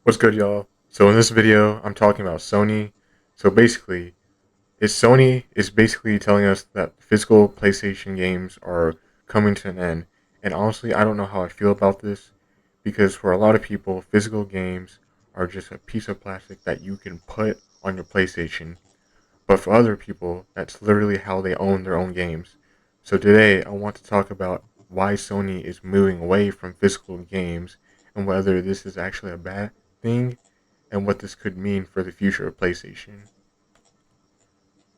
What's good, y'all? So in this video, I'm talking about Sony. So basically, Sony is basically telling us that physical PlayStation games are coming to an end. And honestly, I don't know how I feel about this because for a lot of people, physical games are just a piece of plastic that you can put on your PlayStation. But for other people, that's literally how they own their own games. So today, I want to talk about why Sony is moving away from physical games and whether this is actually a bad thing and what this could mean for the future of PlayStation.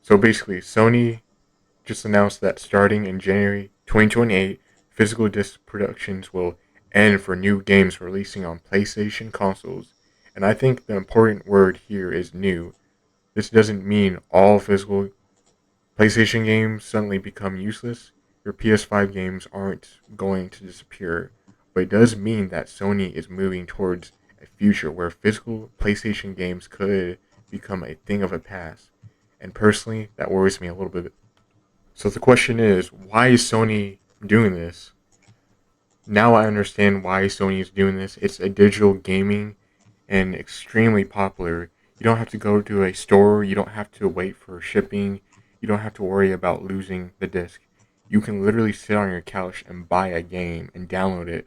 So basically, Sony just announced that starting in January 2028, physical disc productions will end for new games releasing on PlayStation consoles. And I think the important word here is new. This doesn't mean all physical PlayStation games suddenly become useless. Your PS5 games aren't going to disappear, but it does mean that Sony is moving towards a future where physical PlayStation games could become a thing of the past. And personally, that worries me a little bit. So the question is, why is Sony doing this? Now I understand why Sony is doing this. It's a digital gaming and extremely popular. You don't have to go to a store, you don't have to wait for shipping, you don't have to worry about losing the disc. You can literally sit on your couch and buy a game and download it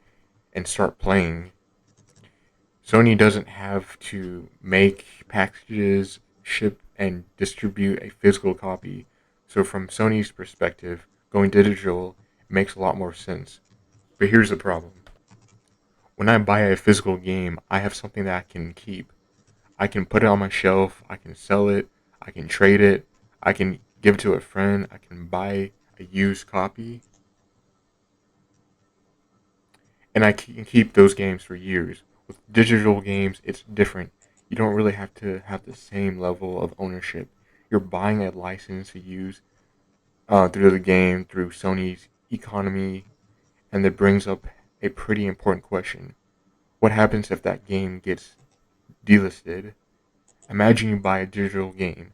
and start playing. Sony doesn't have to make packages, ship, and distribute a physical copy. So, from Sony's perspective, going digital makes a lot more sense. But here's the problem: when I buy a physical game, I have something that I can keep. I can put it on my shelf, I can sell it, I can trade it, I can give it to a friend, I can buy a used copy, and I can keep those games for years. With digital games, it's different. You don't really have to have the same level of ownership. You're buying a license to use through the game, through Sony's economy, and that brings up a pretty important question. What happens if that game gets delisted? Imagine you buy a digital game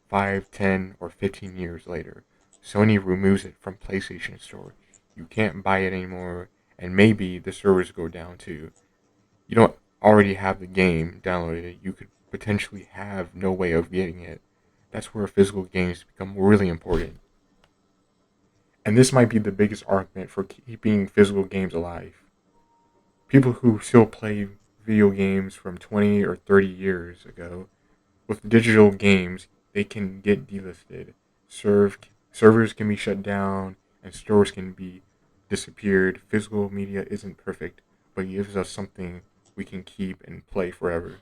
5, 10, or 15 years later. Sony removes it from PlayStation Store. You can't buy it anymore, and maybe the servers go down too. You don't already have the game downloaded. You could potentially have no way of getting it. That's where physical games become really important. And this might be the biggest argument for keeping physical games alive. People who still play video games from 20 or 30 years ago, with digital games, they can get delisted. Servers can be shut down, and stores can be disappeared. Physical media isn't perfect, but it gives us something we can keep and play forever.